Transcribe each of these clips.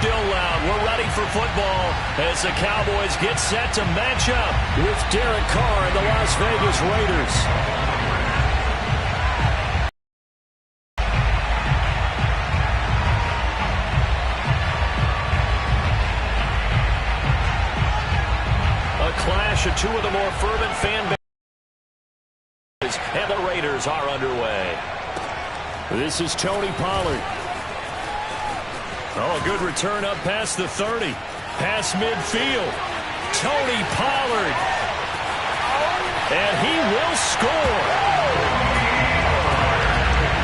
still loud. We're ready for football as the Cowboys get set to match up with Derek Carr and the Las Vegas Raiders. A clash of two of the more fervent fan bases, and the Raiders are underway. This is Tony Pollard. Oh, a good return up past the 30. Past midfield. Tony Pollard. And he will score.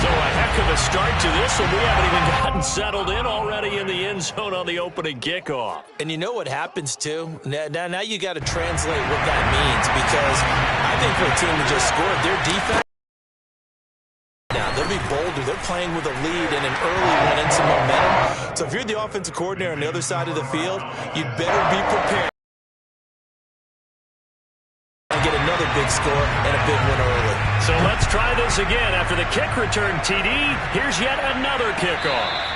So a heck of a start to this one. We haven't even gotten settled in already in the end zone on the opening kickoff. And you know what happens, too? Now you got to translate what that means, because I think for a team that just scored, their defense, they'll be bolder. They're playing with a lead and an early one and some momentum. So if you're the offensive coordinator on the other side of the field, you'd better be prepared and get another big score and a big one early. So let's try this again. After the kick return, TD, here's yet another kickoff.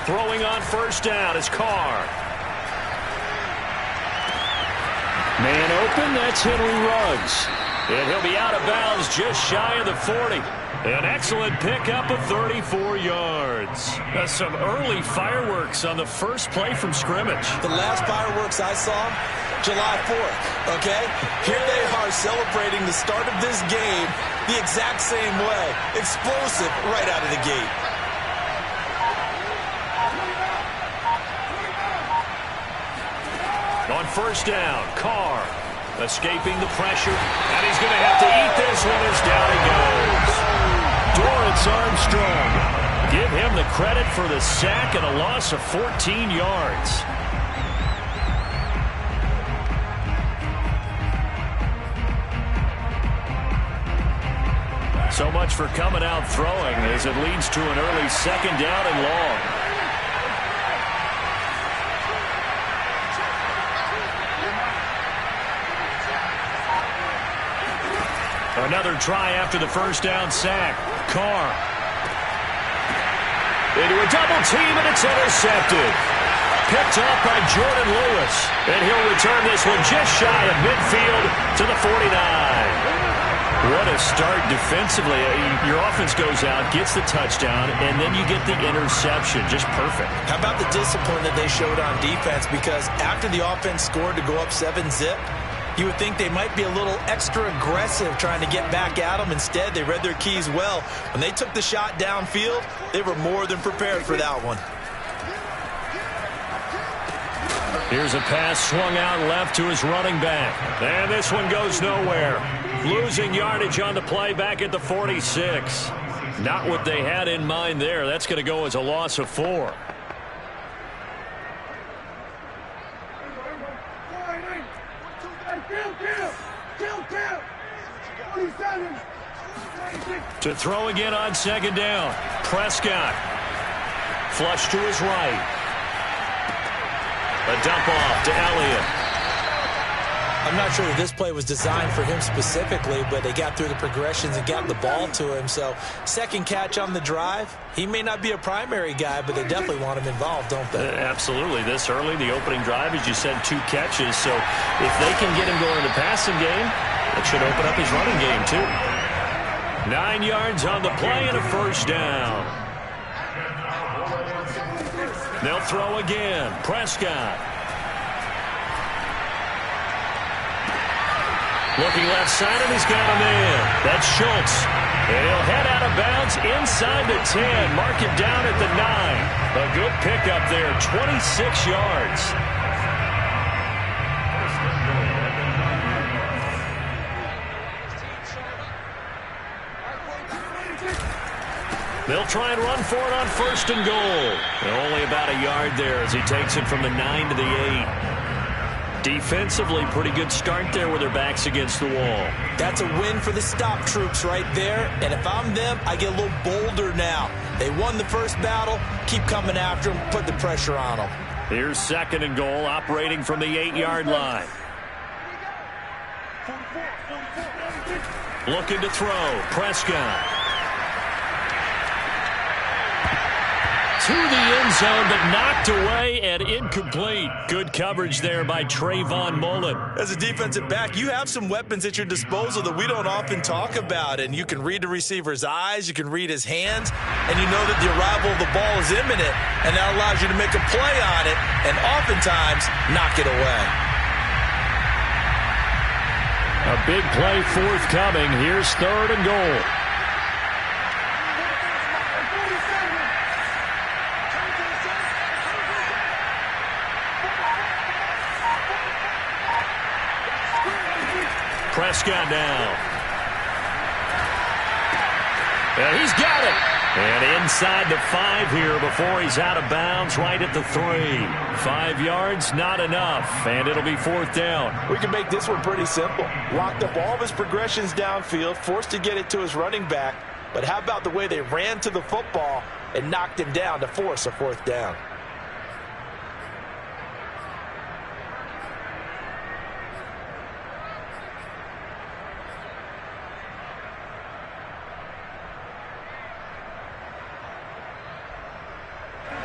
Throwing on first down is Carr. Man open, that's Henry Ruggs. And he'll be out of bounds just shy of the 40. An excellent pickup of 34 yards. Some early fireworks on the first play from scrimmage. The last fireworks I saw, July 4th, okay? Here they are celebrating the start of this game the exact same way. Explosive right out of the gate. On first down, Carr escaping the pressure, and he's going to have to eat this one as down he goes. Dorrance Armstrong. Give him the credit for the sack and a loss of 14 yards. So much for coming out throwing as it leads to an early second down and long. Another try after the first down sack. Carr. Into a double team, and it's intercepted. Picked up by Jordan Lewis. And he'll return this one just shy of midfield to the 49. What a start defensively. Your offense goes out, gets the touchdown, and then you get the interception. Just perfect. How about the discipline that they showed on defense? Because after the offense scored to go up 7-zip, you would think they might be a little extra aggressive trying to get back at them. Instead, they read their keys well. When they took the shot downfield, they were more than prepared for that one. Here's a pass swung out left to his running back. And this one goes nowhere. Losing yardage on the play back at the 46. Not what they had in mind there. That's going to go as a loss of 4. To throw again on second down. Prescott. Flush to his right. A dump off to Elliott. I'm not sure that this play was designed for him specifically, but they got through the progressions and got the ball to him. So second catch on the drive. He may not be a primary guy, but they definitely want him involved, don't they? Absolutely. This early, the opening drive, as you said, 2 catches. So if they can get him going in the passing game, it should open up his running game too. 9 yards on the play and a first down. They'll throw again. Prescott. Looking left side, and he's got him in. That's Schultz. And he'll head out of bounds inside the 10. Mark it down at the 9. A good pickup there, 26 yards. They'll try and run for it on 1st and goal. And only about a yard there as he takes it from the 9 to the 8. Defensively, pretty good start there with their backs against the wall. That's a win for the stop troops right there. And if I'm them, I get a little bolder now. They won the first battle. Keep coming after them. Put the pressure on them. Here's 2nd and goal, operating from the 8-yard line. Looking to throw. Prescott. To the end zone, but knocked away and incomplete. Good coverage there by Trayvon Mullen. As a defensive back, you have some weapons at your disposal that we don't often talk about. And you can read the receiver's eyes, you can read his hands, and you know that the arrival of the ball is imminent, and that allows you to make a play on it and oftentimes knock it away. A big play forthcoming. Here's 3rd and goal. Prescott now. And he's got it. And inside the 5 here before he's out of bounds, right at the 3. 5 yards, not enough. And it'll be 4th down. We can make this one pretty simple. Locked up all of his progressions downfield, forced to get it to his running back. But how about the way they ran to the football and knocked him down to force a 4th down?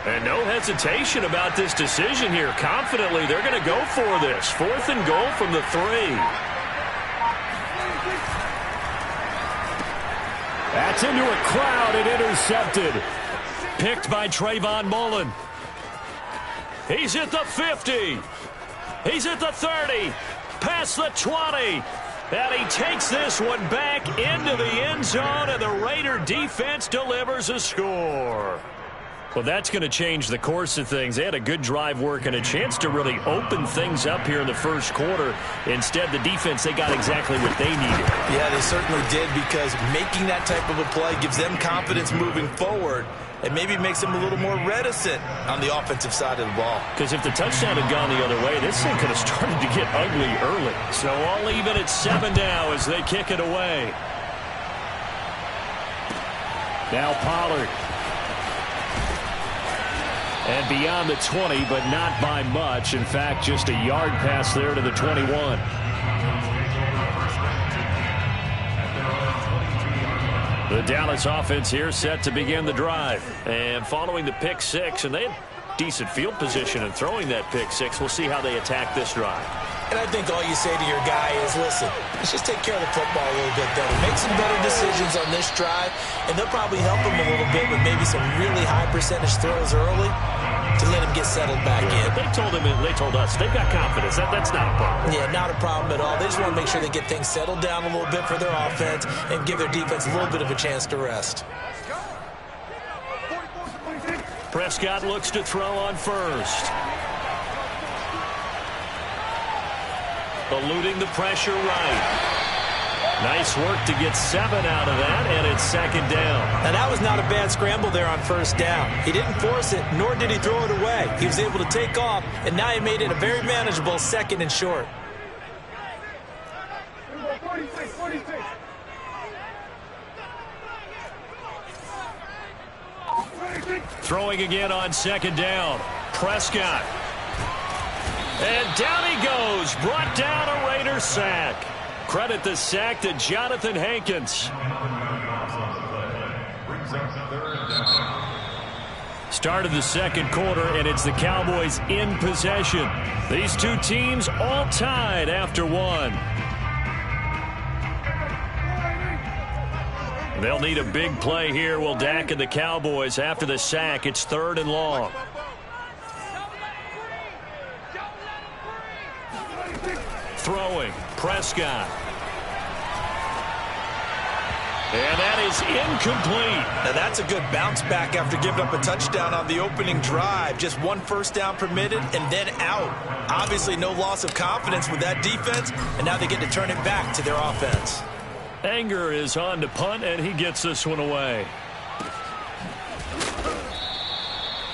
And no hesitation about this decision here. Confidently, they're going to go for this. 4th and goal from the 3. That's into a crowd and intercepted. Picked by Trayvon Mullen. He's at the 50. He's at the 30. Past the 20. And he takes this one back into the end zone, and the Raider defense delivers a score. Well, that's going to change the course of things. They had a good drive work and a chance to really open things up here in the first quarter. Instead, the defense, they got exactly what they needed. Yeah, they certainly did, because making that type of a play gives them confidence moving forward and maybe makes them a little more reticent on the offensive side of the ball. Because if the touchdown had gone the other way, this thing could have started to get ugly early. So all even at 7 now as they kick it away. Now Pollard. And beyond the 20, but not by much. In fact, just a yard pass there to the 21. The Dallas offense here set to begin the drive. And following the pick 6, and they had decent field position in throwing that pick 6. We'll see how they attack this drive. And I think all you say to your guy is, listen, let's just take care of the football a little bit better. Make some better decisions on this drive, and they'll probably help him a little bit with maybe some really high percentage throws early to let him get settled back in. They told us they've got confidence. That's not a problem. Yeah, not a problem at all. They just want to make sure they get things settled down a little bit for their offense and give their defense a little bit of a chance to rest. Prescott looks to throw on 1st. Eluding the pressure right. Nice work to get 7 out of that, and it's 2nd down. And that was not a bad scramble there on 1st down. He didn't force it, nor did he throw it away. He was able to take off, and now he made it a very manageable 2nd and short. Throwing again on 2nd down. Prescott. And down he goes. Brought down a Raider sack. Credit the sack to Jonathan Hankins. Start of the 2nd quarter, and it's the Cowboys in possession. These two teams all tied after 1. They'll need a big play here, will Dak and the Cowboys. After the sack, it's 3rd and long. Throwing, Prescott. And that is incomplete. Now that's a good bounce back after giving up a touchdown on the opening drive. Just one first down permitted and then out. Obviously no loss of confidence with that defense, and now they get to turn it back to their offense. Anger is on to punt, and he gets this one away.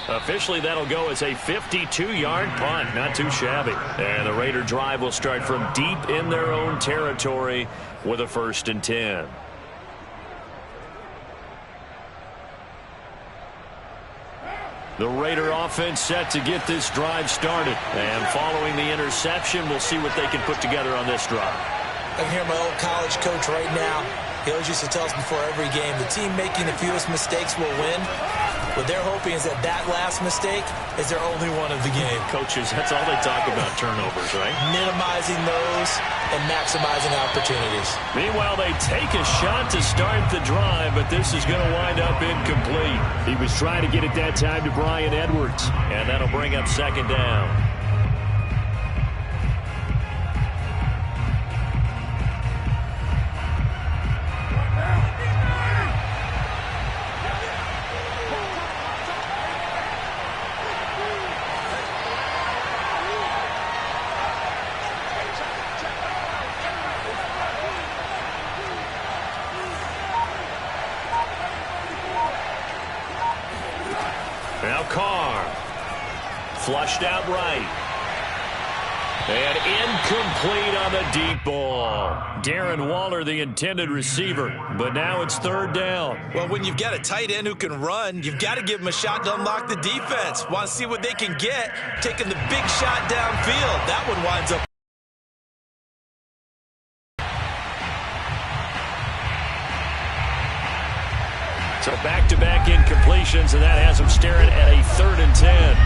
Officially, that'll go as a 52-yard punt. Not too shabby. And the Raider drive will start from deep in their own territory with a 1st and 10. The Raider offense set to get this drive started. And following the interception, we'll see what they can put together on this drive. I can hear my old college coach right now. He always used to tell us before every game, the team making the fewest mistakes will win. What they're hoping is that that last mistake is their only one of the game. Coaches, that's all they talk about, turnovers, right? Minimizing those and maximizing opportunities. Meanwhile, they take a shot to start the drive, but this is going to wind up incomplete. He was trying to get it that time to Bryan Edwards, and that'll bring up 2nd down. Now Carr. Flushed out right. And incomplete on the deep ball. Darren Waller, the intended receiver. But now it's 3rd down. Well, when you've got a tight end who can run, you've got to give him a shot to unlock the defense. Want to see what they can get, taking the big shot downfield. That one winds up. So back-to-back incompletions, and that has them staring at a 3rd and 10.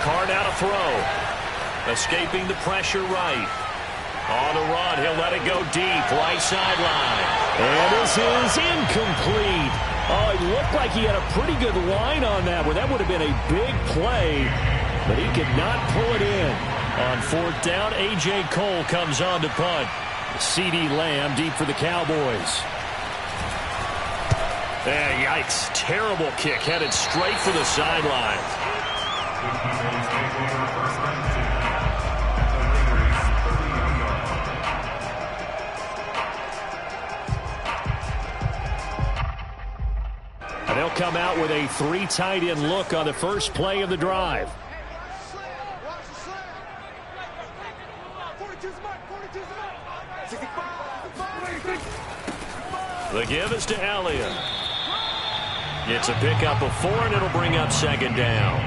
Carr now to throw. Escaping the pressure right. On the run, he'll let it go deep, right sideline. And this is incomplete. Oh, it looked like he had a pretty good line on that one. That would have been a big play, but he could not pull it in. On 4th down, A.J. Cole comes on to punt. CeeDee Lamb deep for the Cowboys. Yikes. Terrible kick, headed straight for the sideline. And they'll come out with a 3 tight end look on the first play of the drive. The give is to Elliott. It's a pickup of 4, and it'll bring up 2nd down.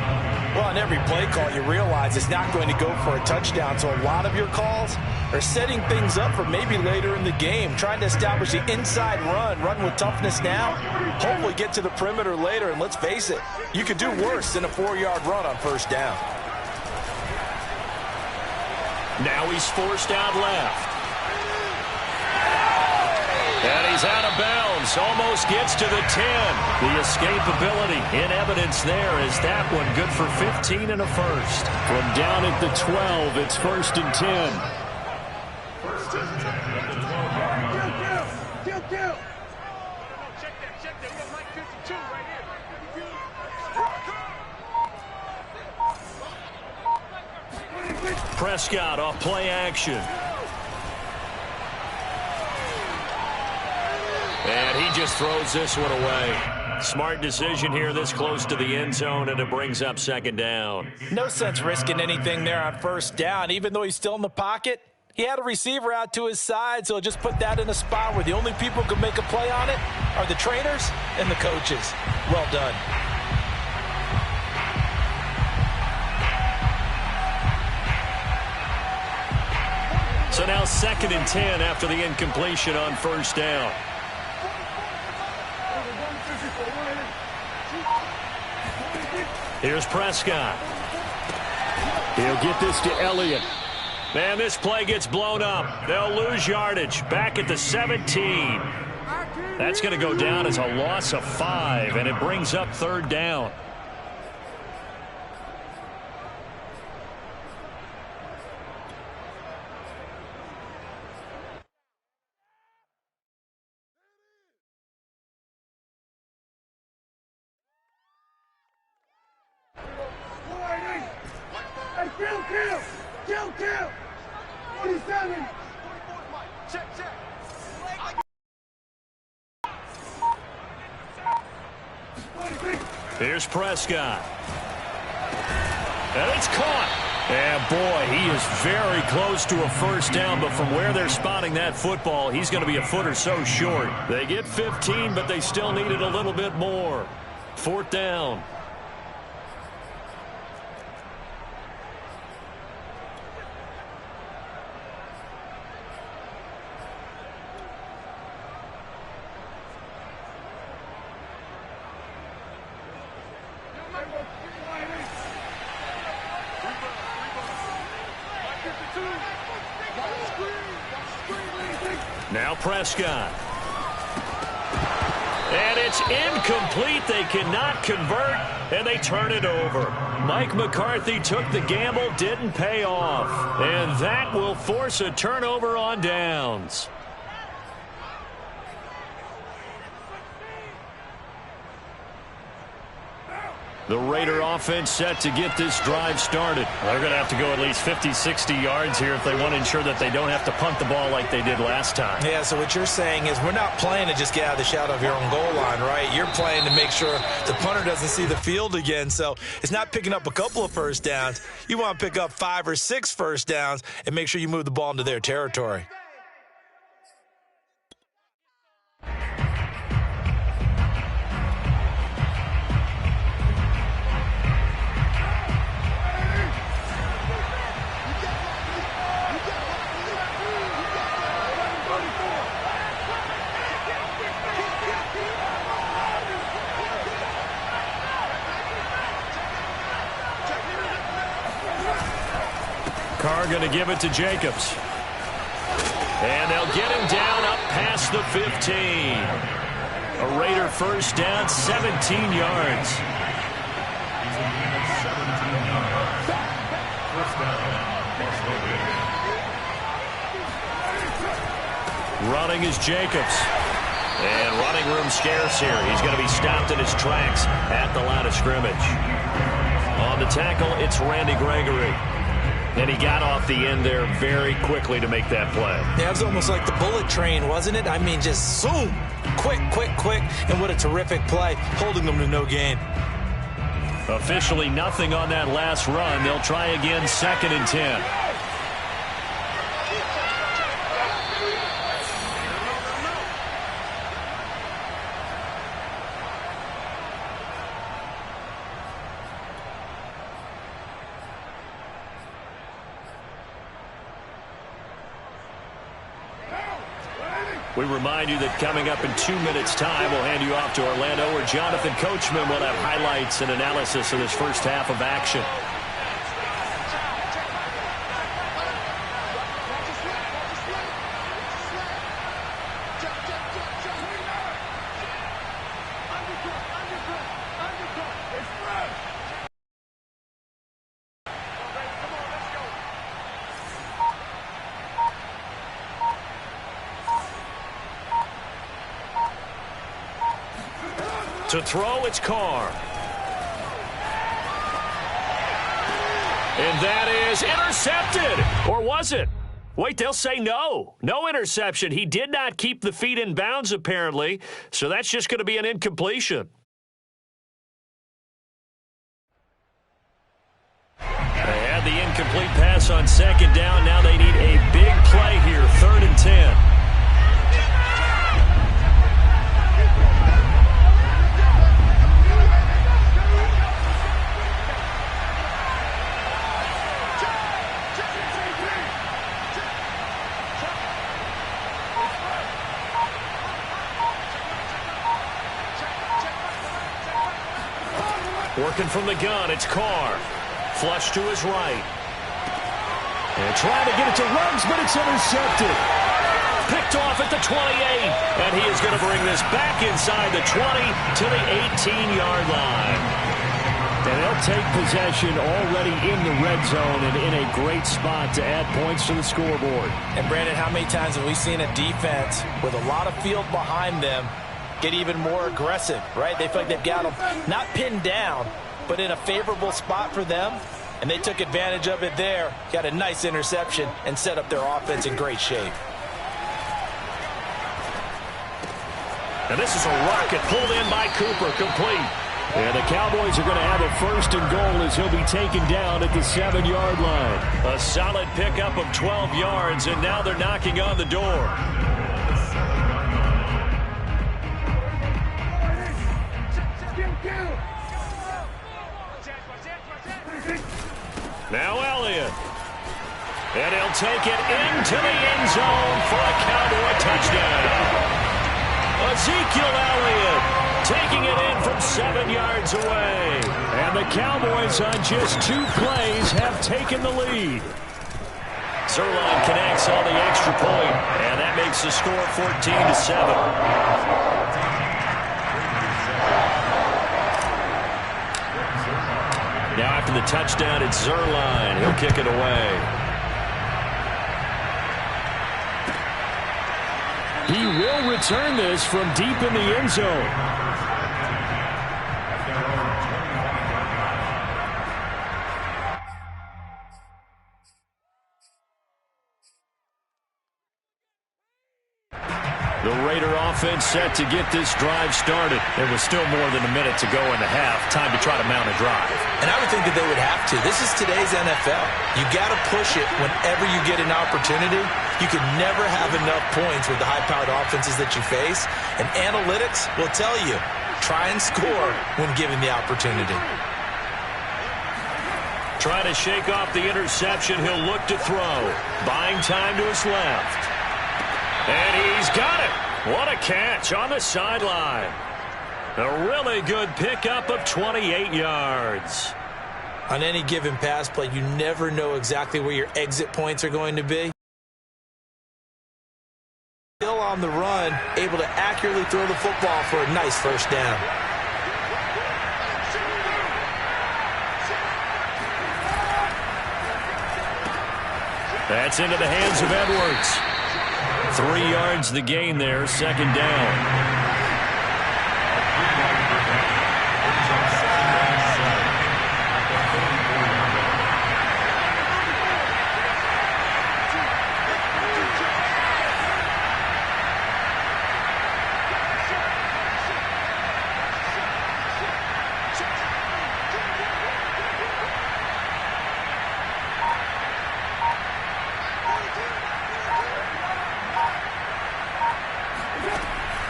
Well, on every play call, you realize it's not going to go for a touchdown. So a lot of your calls are setting things up for maybe later in the game, trying to establish the inside run with toughness now, hopefully get to the perimeter later. And let's face it, you could do worse than a 4-yard run on 1st down. Now he's forced out left. And he's out of bounds. Almost gets to the 10. The escapability in evidence there is that one good for 15 and a first. From down at the 12, it's 1st and 10. Prescott off play action. And he just throws this one away. Smart decision here this close to the end zone, and it brings up 2nd down. No sense risking anything there on 1st down. Even though he's still in the pocket, he had a receiver out to his side, so just put that in a spot where the only people who can make a play on it are the trainers and the coaches. Well done. So now 2nd and 10 after the incompletion on 1st down. Here's Prescott. He'll get this to Elliott. Man, this play gets blown up. They'll lose yardage. Back at the 17. That's going to go down as a loss of 5, and it brings up 3rd down. Kill! 47! Check! Here's Prescott. And it's caught. And boy, he is very close to a 1st down, but from where they're spotting that football, he's going to be a foot or so short. They get 15, but they still needed a little bit more. 4th down. Now Prescott. And it's incomplete. They cannot convert, and they turn it over. Mike McCarthy took the gamble, didn't pay off. And that will force a turnover on downs. The Raider offense set to get this drive started. They're going to have to go at least 50, 60 yards here if they want to ensure that they don't have to punt the ball like they did last time. Yeah, so what you're saying is we're not playing to just get out of the shadow of your own goal line, right? You're playing to make sure the punter doesn't see the field again. So it's not picking up a couple of 1st downs. You want to pick up 5 or 6 1st downs and make sure you move the ball into their territory. Carr going to give it to Jacobs. And they'll get him down up past the 15. A Raider 1st down, 17 yards. Running is Jacobs. And running room scarce here. He's going to be stopped in his tracks at the line of scrimmage. On the tackle, it's Randy Gregory. And he got off the end there very quickly to make that play. Yeah, it was almost like the bullet train, wasn't it? I mean, just zoom. Quick. And what a terrific play, holding them to no gain. Officially nothing on that last run. They'll try again, 2nd and 10. We remind you that coming up in 2 minutes' time, we'll hand you off to Orlando, where Jonathan Coachman will have highlights and analysis of this 1st half of action. To throw, it's Carr. And that is intercepted. Or was it? Wait, they'll say no. No interception. He did not keep the feet in bounds, apparently. So that's just going to be an incompletion. They had the incomplete pass on 2nd down. Now they need a big play here. 3rd and 10. Working from the gun, it's Carr. Flush to his right. And trying to get it to Ruggs, but it's intercepted. Picked Picked off at the 28. And he is going to bring this back inside the 20 to the 18-yard line. And they'll take possession already in the red zone and in a great spot to add points to the scoreboard. And, Brandon, how many times have we seen a defense with a lot of field behind them get even more aggressive, right? They feel like they've got them not pinned down, but in a favorable spot for them. And they took advantage of it there, got a nice interception, and set up their offense in great shape. And this is a rocket pulled in by Cooper, complete. And the Cowboys are going to have a 1st and goal as he'll be taken down at the 7-yard line. A solid pickup of 12 yards, and now they're knocking on the door. Now Elliott. And he'll take it into the end zone for a Cowboy touchdown. Ezekiel Elliott taking it in from 7 yards away. And the Cowboys on just 2 plays have taken the lead. Zuerlein connects on the extra point, and that makes the score 14-7. Now after the touchdown, it's Zuerlein. He'll kick it away. He will return this from deep in the end zone. The Raider offense set to get this drive started. There was still more than a minute to go in the half. Time to try to mount a drive. And I would think that they would have to. This is today's NFL. You got to push it whenever you get an opportunity. You can never have enough points with the high-powered offenses that you face. And analytics will tell you, try and score when given the opportunity. Trying to shake off the interception. He'll look to throw. Buying time to his left. And he's got it. What a catch on the sideline. A really good pickup of 28 yards. On any given pass play, you never know exactly where your exit points are going to be. Still on the run, able to accurately throw the football for a nice first down. That's into the hands of Edwards. 3 yards the gain there, 2nd down.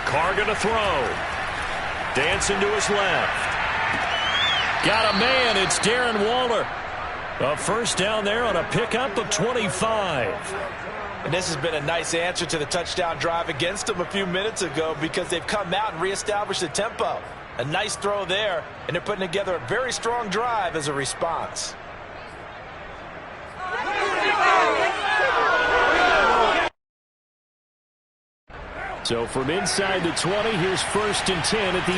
Carr going to throw. Dancing to his left. Got a man. It's Darren Waller. A first down there on a pickup of 25. And this has been a nice answer to the touchdown drive against them a few minutes ago because they've come out and reestablished the tempo. A nice throw there, and they're putting together a very strong drive as a response. So from inside the 20, here's 1st and 10 at the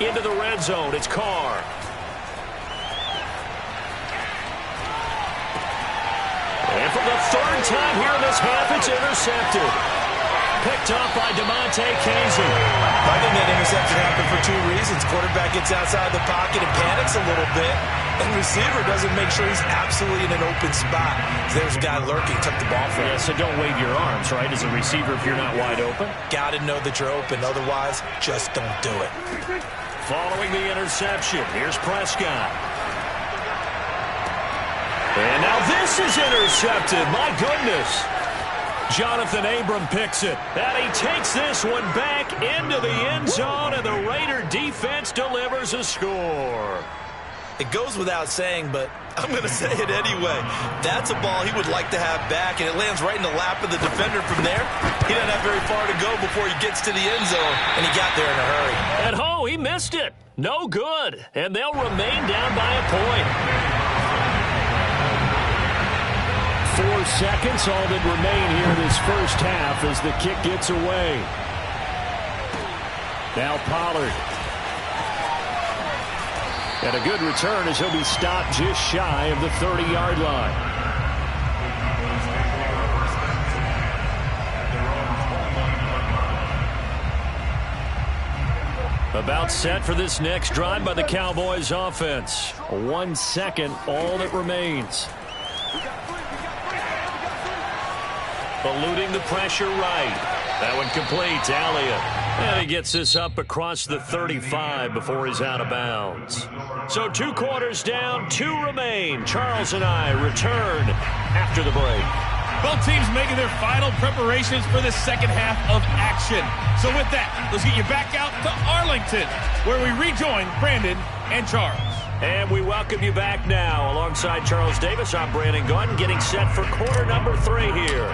18. Into the red zone, it's Carr. And for the 3rd time here in this half, it's intercepted. Picked up by DeMonte Casey. I think that interception happened for 2 reasons. Quarterback gets outside the pocket and panics a little bit. And receiver doesn't make sure he's absolutely in an open spot. There's a guy lurking, took the ball from him. Yeah, so don't wave your arms, right, as a receiver if you're not wide open. Got to know that you're open. Otherwise, just don't do it. Following the interception, here's Prescott. And now this is intercepted. My goodness. Jonathan Abram picks it. And he takes this one back into the end zone, and the Raider defense delivers a score. It goes without saying, but I'm going to say it anyway. That's a ball he would like to have back, and it lands right in the lap of the defender from there. He doesn't have very far to go before he gets to the end zone, and he got there in a hurry. And he missed it. No good. And they'll remain down by a point. 4 seconds, all that remain here in this first half as the kick gets away. Now Pollard. And a good return as he'll be stopped just shy of the 30-yard line. About set for this next drive by the Cowboys offense. 1 second, all that remains. Eluding the pressure right. That one complete to Elliott. And he gets this up across the 35 before he's out of bounds. So 2 quarters down, 2 remain. Charles and I return after the break. Both teams making their final preparations for the second half of action. So with that, let's get you back out to Arlington, where we rejoin Brandon and Charles. And we welcome you back now. Alongside Charles Davis, I'm Brandon Gaudin, getting set for quarter number 3 here.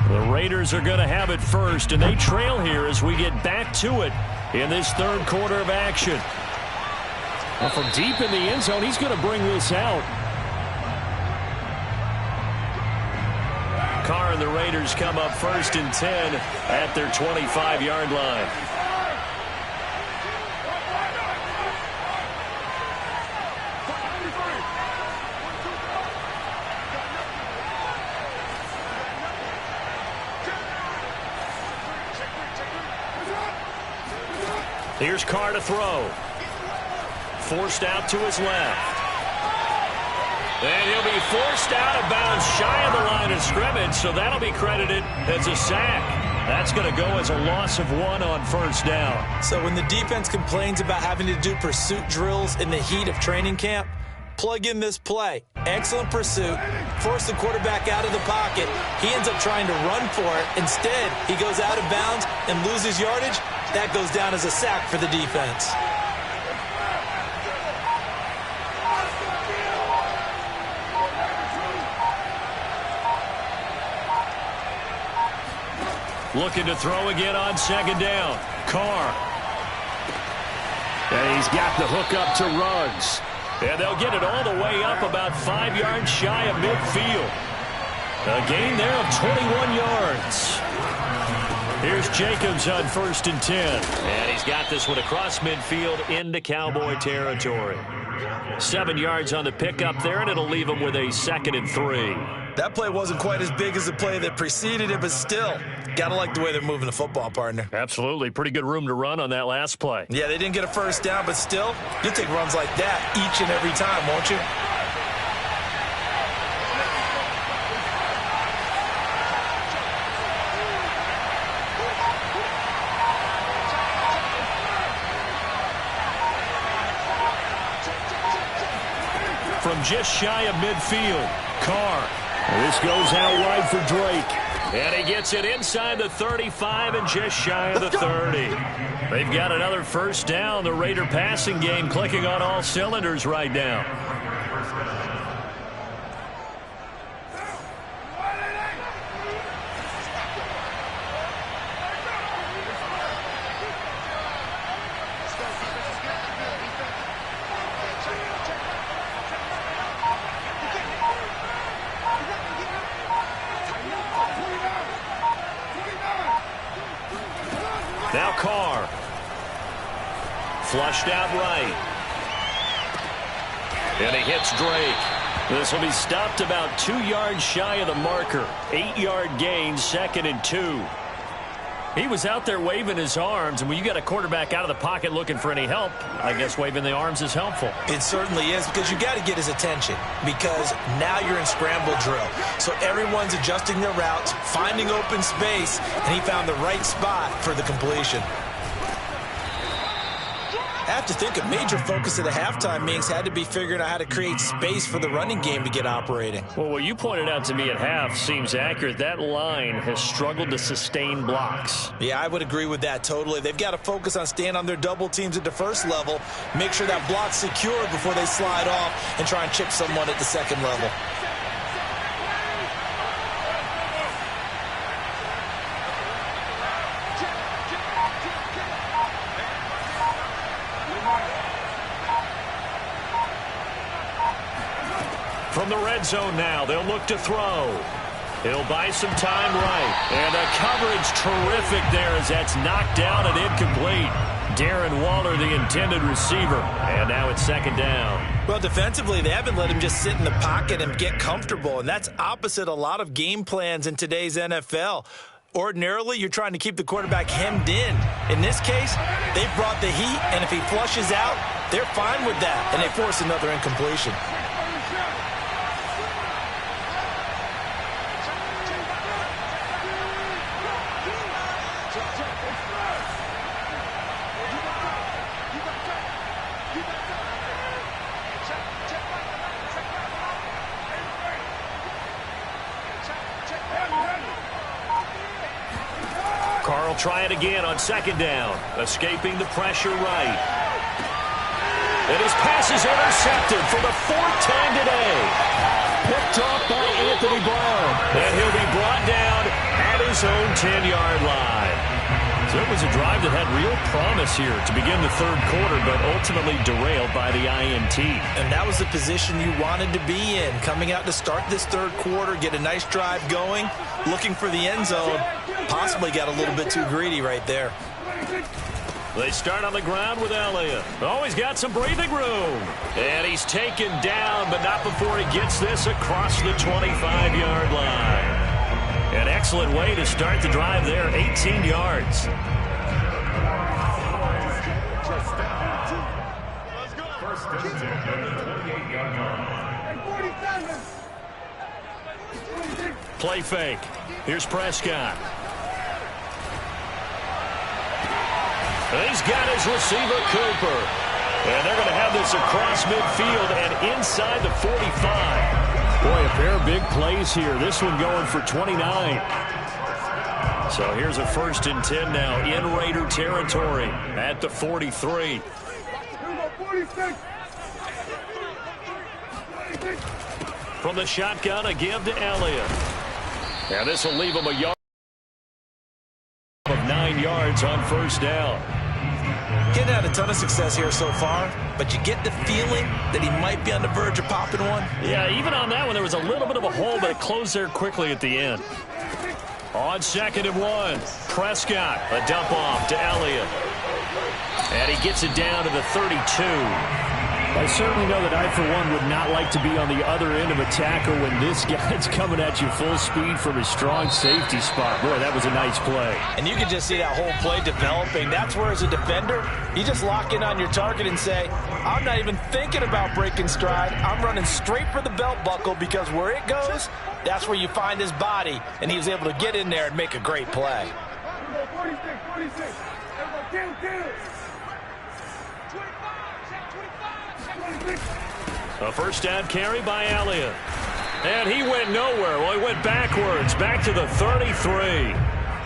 The Raiders are going to have it first, and they trail here as we get back to it in this third quarter of action. Well, from deep in the end zone, he's going to bring this out. Carr and the Raiders come up 1st and 10 at their 25-yard line. Here's Carr to throw. Forced out to his left. And he'll be forced out of bounds shy of the line of scrimmage, so that'll be credited as a sack. That's going to go as a loss of 1 on 1st down. So when the defense complains about having to do pursuit drills in the heat of training camp, plug in this play. Excellent pursuit. Force the quarterback out of the pocket. He ends up trying to run for it. Instead, he goes out of bounds and loses yardage. That goes down as a sack for the defense. Looking to throw again on 2nd down. Carr. And he's got the hook up to Ruggs. And they'll get it all the way up about 5 yards shy of midfield. A gain there of 21 yards. Here's Jacobs on 1st and 10. And he's got this one across midfield into Cowboy territory. 7 yards on the pickup there, and it'll leave him with a 2nd and 3. That play wasn't quite as big as the play that preceded it, but still, gotta like the way they're moving the football, partner. Absolutely. Pretty good room to run on that last play. Yeah, they didn't get a 1st down, but still, you'll take runs like that each and every time, won't you? From just shy of midfield, Carr. This goes out wide for Drake. And he gets it inside the 35 and just shy of the 30. They've got another 1st down. The Raider passing game clicking on all cylinders right now. Now Carr. Flushed out right. And he hits Drake. This will be stopped about 2 yards shy of the marker. 8-yard gain, 2nd and 2. He was out there waving his arms, and when you got a quarterback out of the pocket looking for any help, I guess waving the arms is helpful. It certainly is, because you got to get his attention, because now you're in scramble drill. So everyone's adjusting their routes, finding open space, and he found the right spot for the completion. I have to think a major focus of the halftime meetings had to be figuring out how to create space for the running game to get operating. Well, what you pointed out to me at half seems accurate. That line has struggled to sustain blocks. Yeah, I would agree with that totally. They've got to focus on staying on their double teams at the first level, make sure that block's secure before they slide off and try and chip someone at the second level. From the red zone now, they'll look to throw. He'll buy some time right. And the coverage terrific there as that's knocked down and incomplete. Darren Waller, the intended receiver. And now it's second down. Well, defensively, they haven't let him just sit in the pocket and get comfortable. And that's opposite a lot of game plans in today's NFL. Ordinarily, you're trying to keep the quarterback hemmed in. In this case, they've brought the heat, and if he flushes out, they're fine with that. And they force another incompletion. Carl try it again on second down. Escaping the pressure right. And his pass is intercepted for the fourth time today. Picked off by Anthony Brown. And he'll be brought down at his own 10-yard line. So it was a drive that had real promise here to begin the third quarter, but ultimately derailed by the INT. And that was the position you wanted to be in. Coming out to start this third quarter, get a nice drive going, looking for the end zone. Possibly got a little bit too greedy right there. They start on the ground with Elliott. Oh, he's got some breathing room. And he's taken down, but not before he gets this across the 25-yard line. An excellent way to start the drive there, 18 yards. Play fake. Here's Prescott. He's got his receiver, Cooper. And they're going to have this across midfield and inside the 45. Boy, a pair of big plays here. This one going for 29. So here's a 1st and 10 now in Raider territory at the 43. From the shotgun, a give to Elliott. And this will leave him a yard of 9 yards on first down. Getting had a ton of success here so far, but you get the feeling that he might be on the verge of popping one. Yeah, even on that one, there was a little bit of a hole, but it closed there quickly at the end. On 2nd and 1, Prescott, a dump off to Elliott. And he gets it down to the 32. I certainly know that I, for one, would not like to be on the other end of a tackle when this guy's coming at you full speed from his strong safety spot. Boy, that was a nice play. And you can just see that whole play developing. That's where, as a defender, you just lock in on your target and say, I'm not even thinking about breaking stride. I'm running straight for the belt buckle because where it goes, that's where you find his body. And he was able to get in there and make a great play. 46. A first down carry by Elliott. And he went nowhere. Well, he went backwards, back to the 33.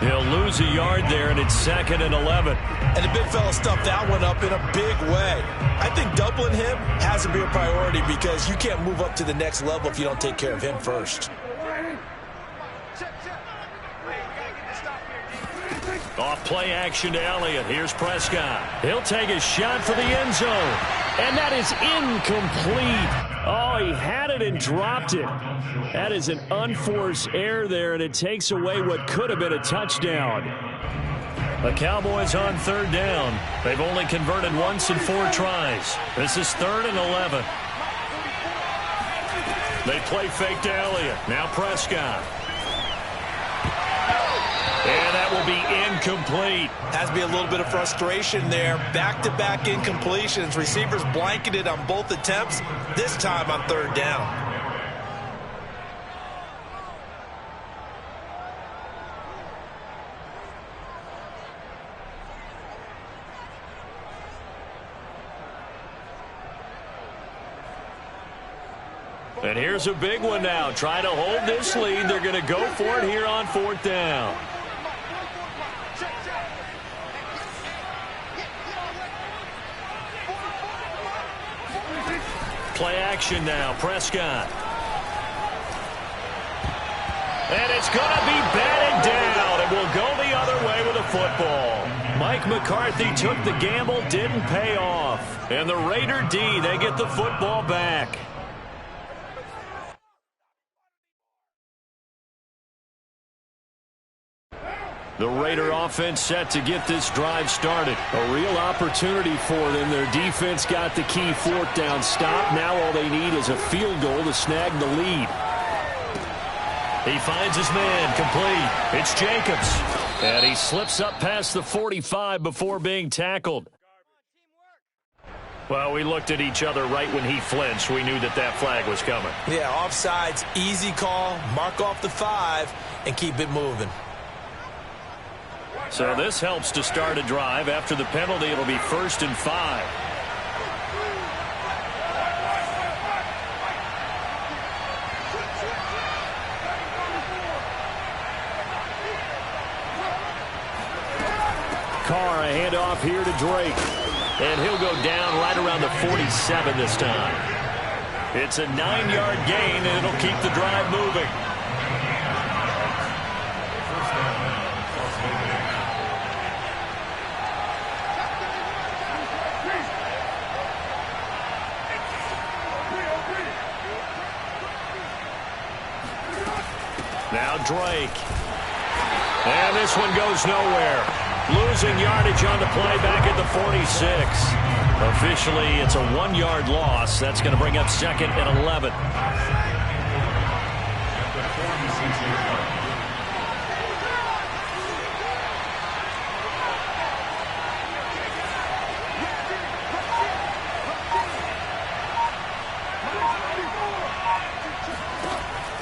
He'll lose a yard there, and it's 2nd and 11. And the big fella stuffed that one up in a big way. I think doubling him has to be a priority because you can't move up to the next level if you don't take care of him first. Off play action to Elliott. Here's Prescott. He'll take a shot for the end zone. And that is incomplete. Oh, he had it and dropped it. That is an unforced error there, and it takes away what could have been a touchdown. The Cowboys on 3rd down. They've only converted once in 4 tries. This is 3rd and 11. They play fake to Elliott. Now Prescott. And that will be incomplete. Has to be a little bit of frustration there. Back-to-back incompletions. Receivers blanketed on both attempts, this time on 3rd down. And here's a big one now. Trying to hold this lead. They're going to go for it here on 4th down. Play action now. Prescott. And it's going to be batted down. It will go the other way with a football. Mike McCarthy took the gamble, didn't pay off. And the Raider D, they get the football back. The Raider offense set to get this drive started. A real opportunity for them. Their defense got the key 4th down stop. Now all they need is a field goal to snag the lead. He finds his man, complete. It's Jacobs. And he slips up past the 45 before being tackled. Well, we looked at each other right when he flinched. We knew that that flag was coming. Yeah, offsides, easy call. Mark off the 5 and keep it moving. So this helps to start a drive. After the penalty, it'll be 1st and 5. Carr, a handoff here to Drake. And he'll go down right around the 47 this time. It's a 9-yard gain, and it'll keep the drive moving. Now Drake. And this one goes nowhere. Losing yardage on the play back at the 46. Officially, it's a 1-yard loss. That's going to bring up 2nd and 11.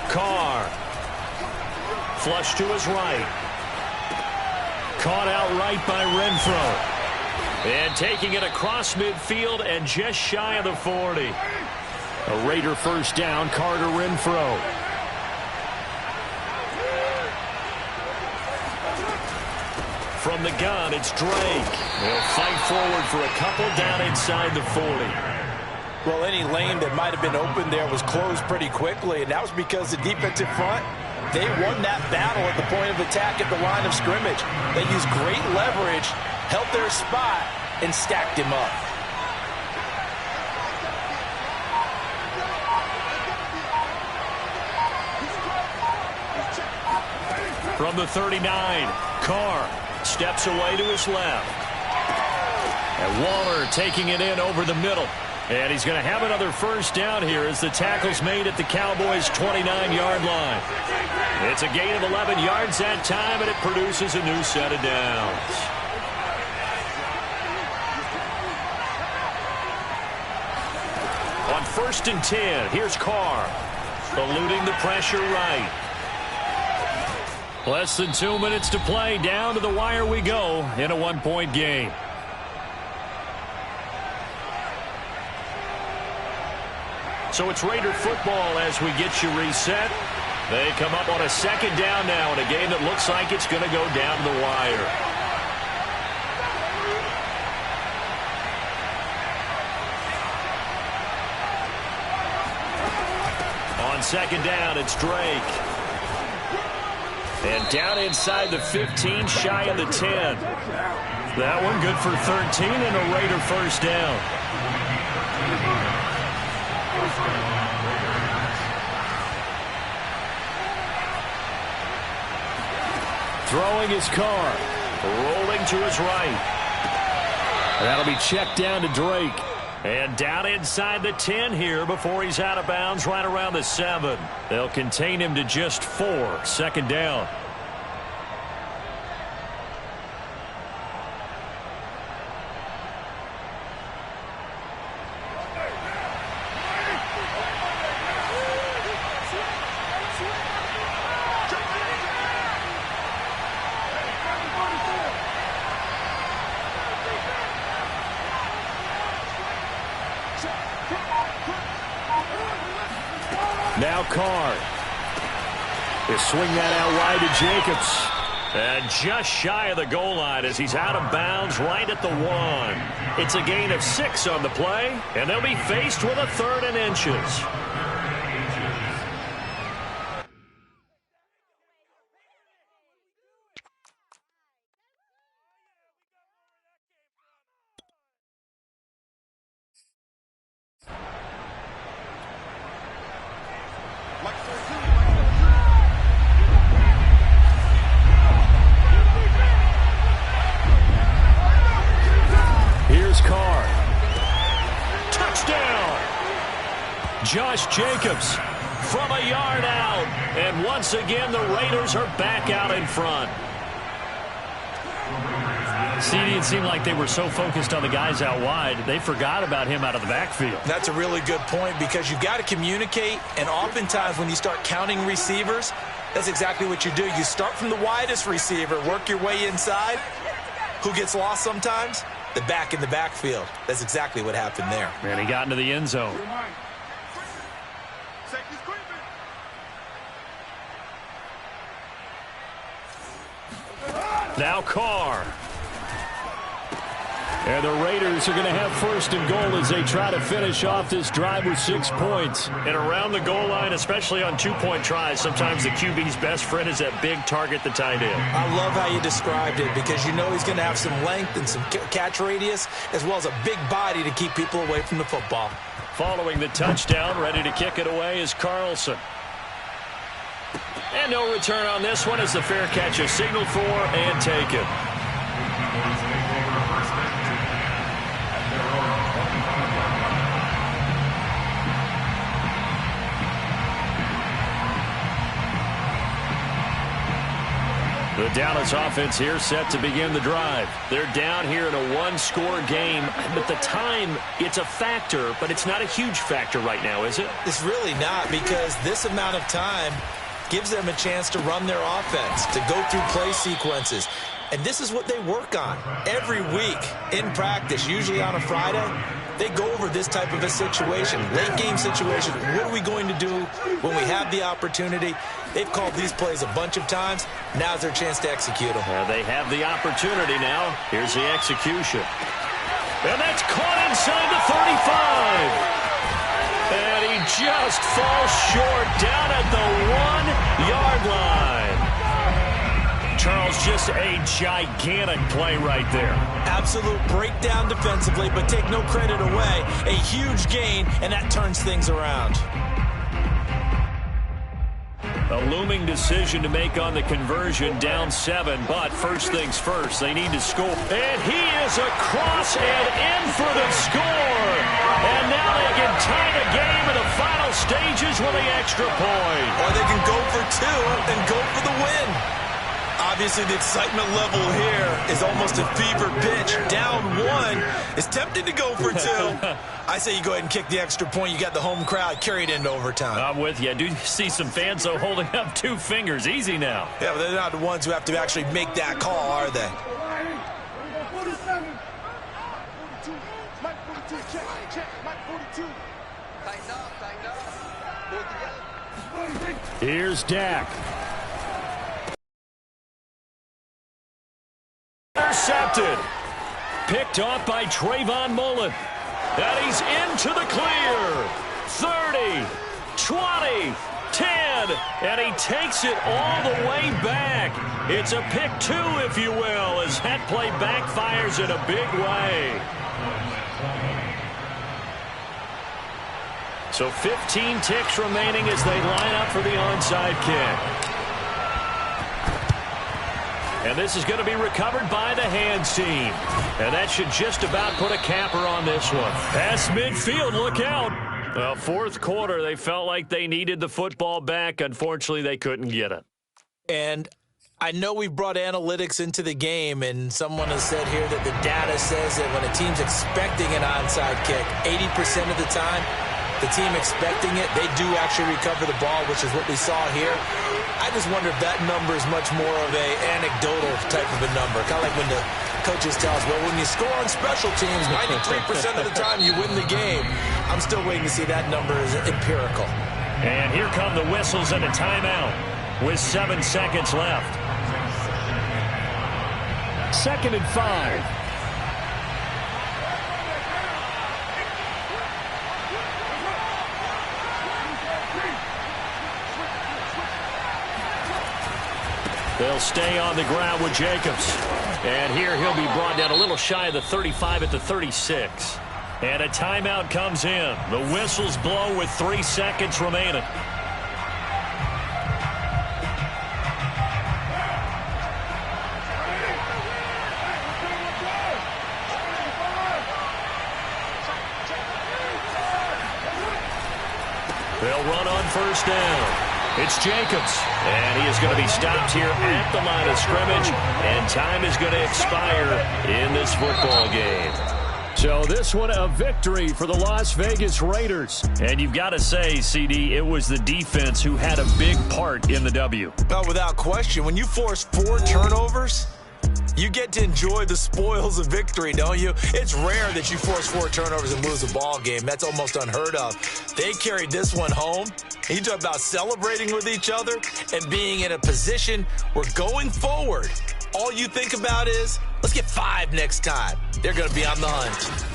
Carr. Flush to his right. Caught outright by Renfro. And taking it across midfield and just shy of the 40. A Raider 1st down, Carter Renfro. From the gun, it's Drake. They'll fight forward for a couple down inside the 40. Well, any lane that might have been open there was closed pretty quickly, and that was because the defensive front, they won that battle at the point of attack at the line of scrimmage. They used great leverage, held their spot, and stacked him up. From the 39, Carr steps away to his left. And Waller taking it in over the middle. And he's going to have another 1st down here as the tackle's made at the Cowboys' 29-yard line. It's a gain of 11 yards that time, and it produces a new set of downs. On 1st and 10, here's Carr. Eluding the pressure right. Less than 2 minutes to play. Down to the wire we go in a 1-point game. So it's Raider football as we get you reset. They come up on a 2nd down now in a game that looks like it's going to go down to the wire. On 2nd down, it's Drake. And down inside the 15, shy of the 10. That one good for 13 and a Raider 1st down. Throwing his Carr. Rolling to his right. That'll be checked down to Drake. And down inside the 10 here before he's out of bounds right around the 7. They'll contain him to just 4. 2nd down. Now Carr. They swing that out wide to Jacobs. And just shy of the goal line as he's out of bounds right at the 1. It's a gain of 6 on the play, and they'll be faced with a 3rd and inches. Here's Carr. Touchdown! Josh Jacobs from a yard out. And once again, the Raiders are back out in front. CD, it seemed like they were so focused on the guys out wide, they forgot about him out of the backfield. That's a really good point because you've got to communicate, and oftentimes when you start counting receivers, that's exactly what you do. You start from the widest receiver, work your way inside. Who gets lost sometimes? The back in the backfield. That's exactly what happened there. And he got into the end zone. Now Carr. And the Raiders are going to have 1st and goal as they try to finish off this drive with 6 points. And around the goal line, especially on 2-point tries, sometimes the QB's best friend is that big target, the tight end. I love how you described it because you know he's going to have some length and some catch radius as well as a big body to keep people away from the football. Following the touchdown, ready to kick it away is Carlson. And no return on this one as the fair catch is signaled for and taken. The Dallas offense here set to begin the drive. They're down here in a 1-score game, but the time, it's a factor, but it's not a huge factor right now, is it? It's really not because this amount of time gives them a chance to run their offense, to go through play sequences. And this is what they work on every week in practice, usually on a Friday. They go over this type of a situation, late game situation. What are we going to do when we have the opportunity? They've called these plays a bunch of times. Now's their chance to execute them. They have the opportunity now. Here's the execution. And that's caught inside the 35. And he just falls short down at the 1-yard line. Charles, just a gigantic play right there. Absolute breakdown defensively, but take no credit away. A huge gain, and that turns things around. A looming decision to make on the conversion, down 7, but first things first, they need to score. And he is across and in for the score. And now they can tie the game in the final stages with the extra point. Or they can go for 2 and go for the win. Obviously, the excitement level here is almost a fever pitch. Down 1 is tempted to go for 2. I say you go ahead and kick the extra point. You got the home crowd carried into overtime. I'm with you. I do see some fans, though, holding up 2 fingers. Easy now. Yeah, but they're not the ones who have to actually make that call, are they? 47. 42. Mike 42. Check. Mike 42. Tighten up. Here's Dak. Intercepted. Picked off by Trayvon Mullen. And he's into the clear. 30, 20, 10. And he takes it all the way back. It's a pick 2, if you will, as that play backfires in a big way. So 15 ticks remaining as they line up for the onside kick. And this is going to be recovered by the hands team. And that should just about put a capper on this one. Past midfield, look out. Well, 4th quarter, they felt like they needed the football back. Unfortunately, they couldn't get it. And I know we've brought analytics into the game, and someone has said here that the data says that when a team's expecting an onside kick, 80% of the time, the team expecting it, they do actually recover the ball, which is what we saw here. I just wonder if that number is much more of a anecdotal type of a number. Kind of like when the coaches tell us, well, when you score on special teams, 93% of the time you win the game. I'm still waiting to see that number as empirical. And here come the whistles and a timeout with 7 seconds left. 2nd and 5. They'll stay on the ground with Jacobs. And here he'll be brought down a little shy of the 35 at the 36. And a timeout comes in. The whistles blow with 3 seconds remaining. They'll run on 1st down. It's Jacobs, and he is going to be stopped here at the line of scrimmage, and time is going to expire in this football game. So this one a victory for the Las Vegas Raiders. And you've got to say, CD, it was the defense who had a big part in the W. Well, without question, when you force 4 turnovers, you get to enjoy the spoils of victory, don't you? It's rare that you force 4 turnovers and lose a ball game. That's almost unheard of. They carried this one home. You talk about celebrating with each other and being in a position where going forward, all you think about is, let's get 5 next time. They're going to be on the hunt.